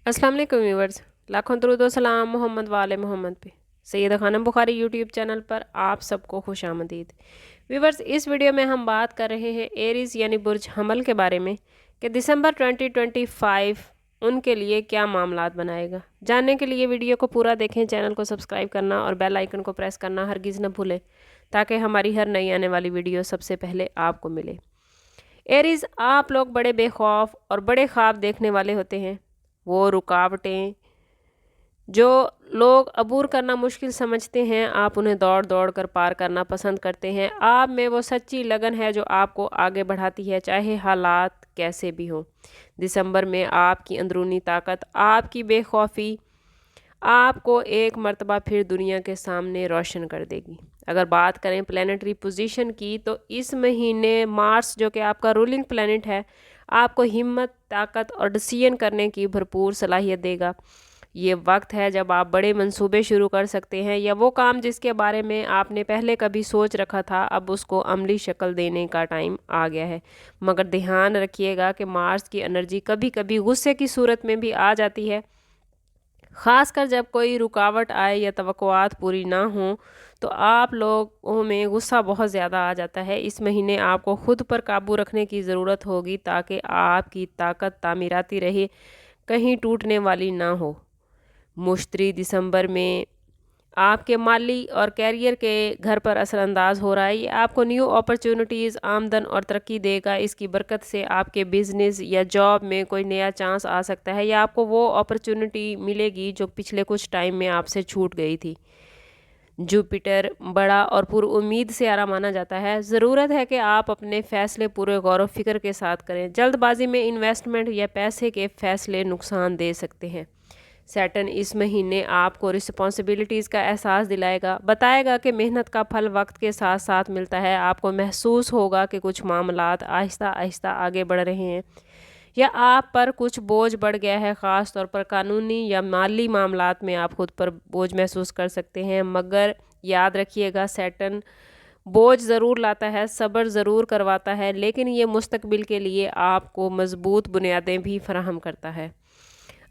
अस्सलाम वालेकुम व्यूवर्स, लाखों दरूद व सलाम मोहम्मद वाले मोहम्मद पे। सैयद खानम बुखारी यूट्यूब चैनल पर आप सबको खुश आमदीद। व्यूवर्स, इस वीडियो में हम बात कर रहे हैं एरीज़ यानी बुर्ज हमल के बारे में कि दिसंबर 2025 उनके लिए क्या मामलात बनाएगा। जानने के लिए वीडियो को पूरा देखें, चैनल को सब्सक्राइब करना और बेल आइकन को प्रेस करना हरगिज़ न भूलें ताकि हमारी हर नई आने वाली वीडियो सबसे पहले आपको मिले। एरीज़, आप लोग बड़े बेखौफ और बड़े ख्वाब देखने वाले होते हैं। वो रुकावटें जो लोग अबूर करना मुश्किल समझते हैं, आप उन्हें दौड़ दौड़ कर पार करना पसंद करते हैं। आप में वो सच्ची लगन है जो आपको आगे बढ़ाती है, चाहे हालात कैसे भी हों। दिसंबर में आपकी अंदरूनी ताकत, आपकी बेखौफी आपको एक मर्तबा फिर दुनिया के सामने रोशन कर देगी। अगर बात करें प्लानिटरी पोजीशन की, तो इस महीने मार्स जो कि आपका रूलिंग प्लैनेट है, आपको हिम्मत, ताकत और डिसीजन करने की भरपूर सलाहियत देगा। ये वक्त है जब आप बड़े मंसूबे शुरू कर सकते हैं, या वो काम जिसके बारे में आपने पहले कभी सोच रखा था, अब उसको अमली शक्ल देने का टाइम आ गया है। मगर ध्यान रखिएगा कि मार्स की एनर्जी कभी कभी गुस्से की सूरत में भी आ जाती है, ख़ासकर जब कोई रुकावट आए या तवक्कुआत पूरी ना हो तो आप लोगों में गुस्सा बहुत ज़्यादा आ जाता है। इस महीने आपको ख़ुद पर काबू रखने की ज़रूरत होगी ताकि आपकी ताकत तामीराती रहे, कहीं टूटने वाली ना हो। मुश्तरी दिसंबर में आपके माली और कैरियर के घर पर असरअंदाज हो रहा है। ये आपको न्यू अपॉर्चुनिटीज़, आमदन और तरक्की देगा। इसकी बरकत से आपके बिज़नेस या जॉब में कोई नया चांस आ सकता है, या आपको वो अपॉर्चुनिटी मिलेगी जो पिछले कुछ टाइम में आपसे छूट गई थी। जुपिटर बड़ा और पुरुउम्मीद से आरा माना जाता है। ज़रूरत है कि आप अपने फ़ैसले पूरे गौर व फिक्र के साथ करें। जल्दबाजी में इन्वेस्टमेंट या पैसे के फ़ैसले नुकसान दे सकते हैं। सैटर्न इस महीने आपको रिस्पॉन्सिबिलिटीज़ का एहसास दिलाएगा, बताएगा कि मेहनत का फल वक्त के साथ साथ मिलता है। आपको महसूस होगा कि कुछ मामलात आहिस्ता आहिस्ता आगे बढ़ रहे हैं, या आप पर कुछ बोझ बढ़ गया है। ख़ास तौर पर कानूनी या माली मामलात में आप खुद पर बोझ महसूस कर सकते हैं। मगर याद रखिएगा, सैटर्न बोझ ज़रूर लाता है, सब्र ज़रूर करवाता है, लेकिन ये मुस्तकबिल के लिए आपको मज़बूत बुनियादें भी फराहम करता है।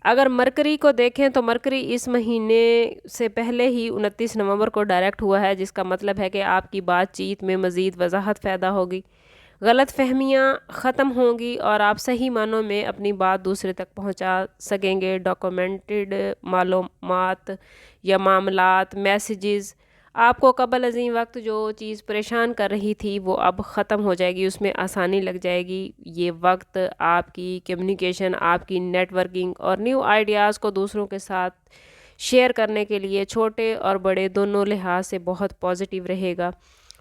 अगर मरकरी को देखें तो मरकरी इस महीने से पहले ही 29 नवंबर को डायरेक्ट हुआ है, जिसका मतलब है कि आपकी बातचीत में मज़ीद वजाहत पैदा होगी, गलत फहमियाँ ख़त्म होंगी और आप सही मानों में अपनी बात दूसरे तक पहुंचा सकेंगे। डॉक्यूमेंटेड मालूमात या मामलात, मैसेजेस, आपको कबल अज़ीम वक्त जो चीज़ परेशान कर रही थी वो अब ख़त्म हो जाएगी, उसमें आसानी लग जाएगी। ये वक्त आपकी कम्युनिकेशन, आपकी नेटवर्किंग और न्यू आइडियाज़ को दूसरों के साथ शेयर करने के लिए छोटे और बड़े दोनों लिहाज से बहुत पॉजिटिव रहेगा।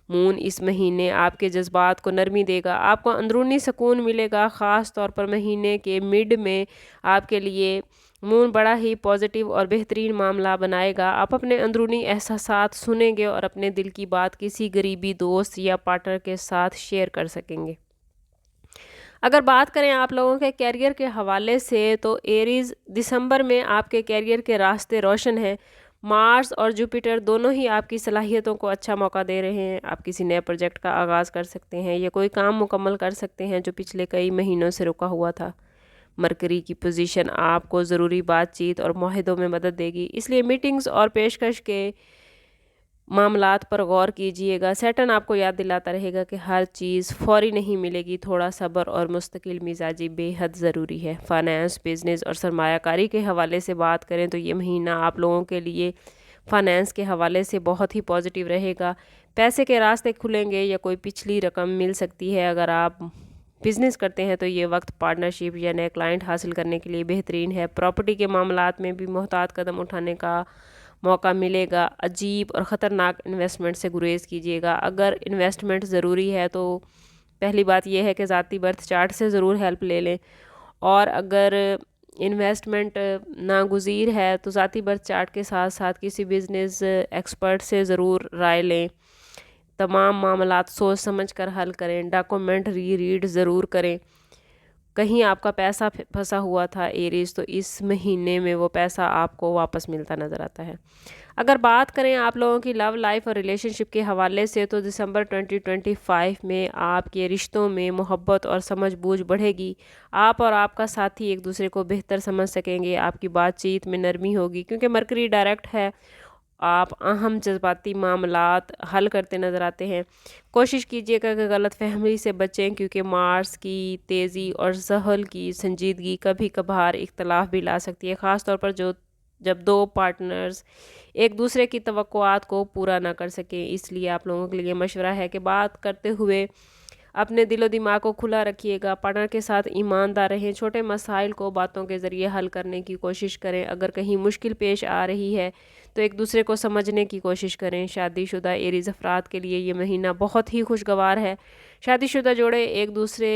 मून इस महीने आपके जज्बात को नरमी देगा, आपको अंदरूनी सुकून मिलेगा। ख़ास तौर पर महीने के मिड में आपके लिए मून बड़ा ही पॉजिटिव और बेहतरीन मामला बनाएगा। आप अपने अंदरूनी एहसासात सुनेंगे और अपने दिल की बात किसी गरीबी दोस्त या पार्टनर के साथ शेयर कर सकेंगे। अगर बात करें आप लोगों के कैरियर के हवाले से, तो एरीज़, दिसंबर में आपके कैरियर के रास्ते रोशन हैं। मार्स और जुपिटर दोनों ही आपकी सलाहियतों को अच्छा मौका दे रहे हैं। आप किसी नए प्रोजेक्ट का आगाज़ कर सकते हैं या कोई काम मुकम्मल कर सकते हैं जो पिछले कई महीनों से रुका हुआ था। मरकरी की पोजीशन आपको ज़रूरी बातचीत और मुआहदों में मदद देगी, इसलिए मीटिंग्स और पेशकश के मामलात पर गौर कीजिएगा। सैटर्न आपको याद दिलाता रहेगा कि हर चीज़ फौरी नहीं मिलेगी, थोड़ा सब्र और मुस्तकिल मिजाजी बेहद ज़रूरी है। फाइनेंस, बिजनेस और सरमायाकारी के हवाले से बात करें तो ये महीना आप लोगों के लिए फाइनेंस के हवाले से बहुत ही पॉजिटिव रहेगा। पैसे के रास्ते खुलेंगे या कोई पिछली रकम मिल सकती है। अगर आप बिज़नेस करते हैं तो ये वक्त पार्टनरशिप या नए क्लाइंट हासिल करने के लिए बेहतरीन है। प्रॉपर्टी के मामलात में भी मोहतात कदम उठाने का मौका मिलेगा। अजीब और ख़तरनाक इन्वेस्टमेंट से गुरेज कीजिएगा। अगर इन्वेस्टमेंट ज़रूरी है तो पहली बात यह है कि ज़ाती बर्थ चार्ट से ज़रूर हेल्प ले लें, और अगर इन्वेस्टमेंट नागुज़ीर है तो ज़ाती बर्थ चार्ट के साथ साथ किसी बिज़नेस एक्सपर्ट से ज़रूर राय लें। तमाम मामलात सोच समझ कर हल करें। डॉक्यूमेंट रीड ज़रूर करें। कहीं आपका पैसा फंसा हुआ था एरीज, तो इस महीने में वो पैसा आपको वापस मिलता नज़र आता है। अगर बात करें आप लोगों की लव लाइफ और रिलेशनशिप के हवाले से, तो दिसंबर 2025 में आपके रिश्तों में मोहब्बत और समझ बूझ बढ़ेगी। आप और आपका साथी एक दूसरे को बेहतर समझ सकेंगे। आपकी बातचीत में नरमी होगी क्योंकि मरकरी डायरेक्ट है। आप अहम जज्बाती मामलात हल करते नज़र आते हैं। कोशिश कीजिएगा कि गलत फहमी से बचें क्योंकि मार्स की तेज़ी और जहल की संजीदगी कभी कभार इख्तलाफ भी ला सकती है, ख़ास तौर पर जब दो पार्टनर्स एक दूसरे की तवक्कुआत को पूरा ना कर सकें। इसलिए आप लोगों के लिए मशवरा है कि बात करते हुए अपने दिलो दिमाग को खुला रखिएगा। पार्टनर के साथ ईमानदार रहें। छोटे मसाइल को बातों के ज़रिए हल करने की कोशिश करें। अगर कहीं मुश्किल पेश आ रही है तो एक दूसरे को समझने की कोशिश करें। शादीशुदा एरीज़ अफराद के लिए ये महीना बहुत ही खुशगवार है। शादीशुदा जोड़े एक दूसरे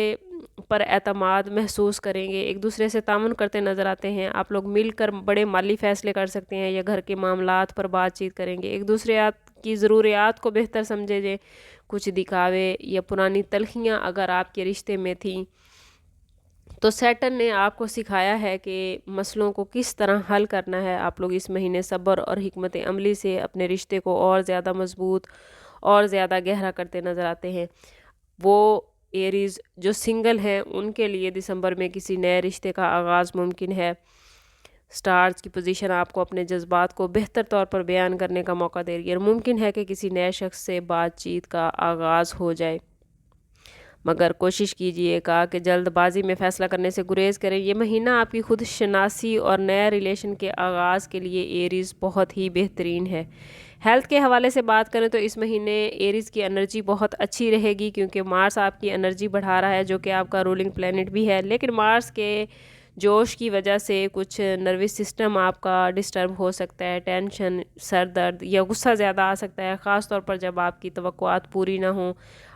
पर एतमाद महसूस करेंगे, एक दूसरे से तामुन करते नज़र आते हैं। आप लोग मिलकर बड़े माली फ़ैसले कर सकते हैं या घर के मामलात पर बातचीत करेंगे। एक दूसरे की ज़रूरियात को बेहतर समझें। कुछ दिखावे या पुरानी तलखियाँ अगर आपके रिश्ते में थीं, तो सैटर्न ने आपको सिखाया है कि मसलों को किस तरह हल करना है। आप लोग इस महीने सब्र और हिकमत अमली से अपने रिश्ते को और ज़्यादा मजबूत और ज़्यादा गहरा करते नज़र आते हैं। वो एरीज़ जो सिंगल हैं उनके लिए दिसंबर में किसी नए रिश्ते का आगाज़ मुमकिन है। स्टार्स की पोजीशन आपको अपने जज्बात को बेहतर तौर पर बयान करने का मौका दे रही है और मुमकिन है कि किसी नए शख्स से बातचीत का आगाज़ हो जाए, मगर कोशिश कीजिएगा कि जल्दबाजी में फ़ैसला करने से गुरेज करें। ये महीना आपकी खुद शनासी और नए रिलेशन के आगाज़ के लिए एरीज़ बहुत ही बेहतरीन है। हेल्थ के हवाले से बात करें तो इस महीने एरीज़ की एनर्जी बहुत अच्छी रहेगी क्योंकि मार्स आपकी एनर्जी बढ़ा रहा है, जो कि आपका रूलिंग प्लैनेट भी है। लेकिन मार्स के जोश की वजह से कुछ नर्वस सिस्टम आपका डिस्टर्ब हो सकता है। टेंशन, सर दर्द या गुस्सा ज़्यादा आ सकता है, ख़ास तौर पर जब आपकी तवक्कुआत पूरी ना हो,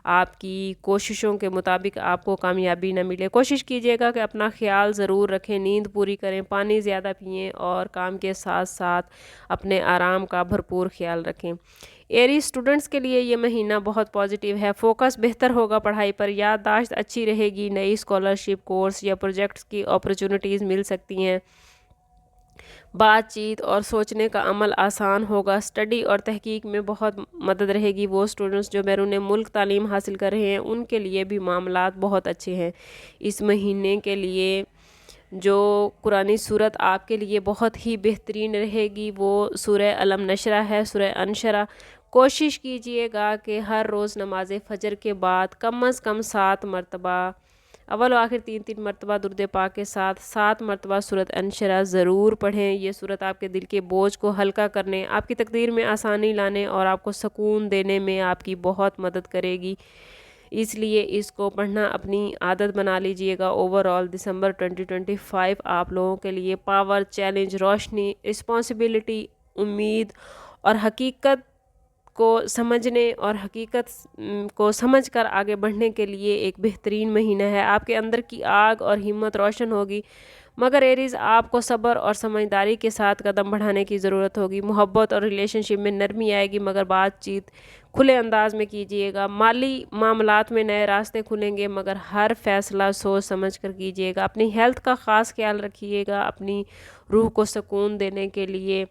आपकी कोशिशों के मुताबिक आपको कामयाबी ना मिले। कोशिश कीजिएगा कि अपना ख्याल ज़रूर रखें, नींद पूरी करें, पानी ज़्यादा पिएं और काम के साथ साथ अपने आराम का भरपूर ख्याल रखें। एरी स्टूडेंट्स के लिए ये महीना बहुत पॉजिटिव है। फोकस बेहतर होगा पढ़ाई पर, याददाश्त अच्छी रहेगी, नई स्कॉलरशिप, कोर्स या प्रोजेक्ट्स की अपॉर्चुनिटीज़ मिल सकती हैं। बातचीत और सोचने का अमल आसान होगा। स्टडी और तहकीक में बहुत मदद रहेगी। वो स्टूडेंट्स जो बैरून मुल्क तालीम हासिल कर रहे हैं उनके लिए भी मामलात बहुत अच्छे हैं। इस महीने के लिए जो कुरानी सूरत आपके लिए बहुत ही बेहतरीन रहेगी वो सूरह अलम नशरा है, सूरह अनशरा। कोशिश कीजिएगा कि हर रोज़ नमाज फ़जर के बाद कम अज़ कम 7 मरतबा, अव्वल व आखिर 3-3 मरतबा दुरूद पाक के साथ 7 मरतबा सूरत अनशरा ज़रूर पढ़ें। ये सूरत आपके दिल के बोझ को हल्का करने, आपकी तकदीर में आसानी लाने और आपको सुकून देने में आपकी बहुत मदद करेगी। इसलिए इसको पढ़ना अपनी आदत बना लीजिएगा। ओवरऑल दिसंबर 2025 आप लोगों के लिए पावर, चैलेंज, रोशनी, रिस्पॉन्सिबिलिटी, उम्मीद और हकीकत को समझने और हकीकत को समझकर आगे बढ़ने के लिए एक बेहतरीन महीना है। आपके अंदर की आग और हिम्मत रोशन होगी, मगर एरीज़ आपको सब्र और समझदारी के साथ कदम बढ़ाने की ज़रूरत होगी। मोहब्बत और रिलेशनशिप में नरमी आएगी, मगर बातचीत खुले अंदाज में कीजिएगा। माली मामलात में नए रास्ते खुलेंगे, मगर हर फैसला सोच समझ कर कीजिएगा। अपनी हेल्थ का ख़ास ख्याल रखिएगा। अपनी रूह को सुकून देने के लिए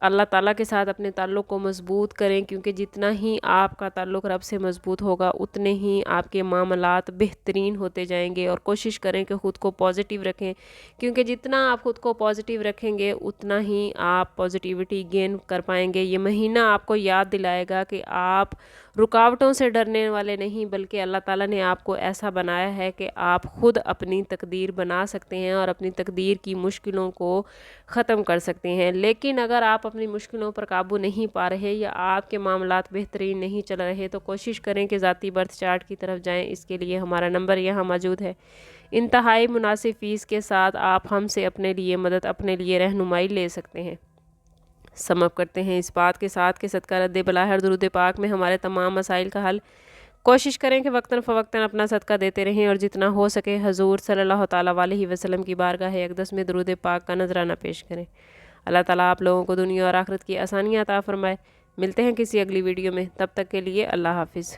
अल्लाह ताला के साथ अपने ताल्लुक़ को मज़बूत करें, क्योंकि जितना ही आपका ताल्लुक़ रब से मज़बूत होगा उतने ही आपके मामलात बेहतरीन होते जाएंगे। और कोशिश करें कि ख़ुद को पॉजिटिव रखें, क्योंकि जितना आप ख़ुद को पॉजिटिव रखेंगे उतना ही आप पॉजिटिविटी गेन कर पाएंगे। ये महीना आपको याद दिलाएगा कि आप रुकावटों से डरने वाले नहीं, बल्कि अल्लाह ताला ने आपको ऐसा बनाया है कि आप ख़ुद अपनी तकदीर बना सकते हैं और अपनी तकदीर की मुश्किलों को ख़त्म कर सकते हैं। लेकिन अगर आप अपनी मुश्किलों पर काबू नहीं पा रहे या आपके मामलात बेहतरीन नहीं चल रहे, तो कोशिश करें कि ज़ाती बर्थ चार्ट की तरफ जाएं। इसके लिए हमारा नंबर यहाँ मौजूद है। इंतहाई मुनासिब फ़ीस के साथ आप हमसे अपने लिए मदद, अपने लिए रहनुमाई ले सकते हैं। समअप करते हैं इस बात के साथ कि सदका रद्द बला हर दुरूद पाक में हमारे तमाम मसाइल का हल। कोशिश करें कि वक्तन फ़वक्तन अपना सदका देते रहें और जितना हो सके हजूर सल्लल्लाहु ताला अलैहि वसल्लम की बारगाह अक़दस में दुरूद पाक का नजराना पेश करें। अल्लाह ताला आप लोगों को दुनिया और आखिरत की आसानियाँ अता फरमाए। मिलते हैं किसी अगली वीडियो में, तब तक के लिए अल्लाह हाफिज़।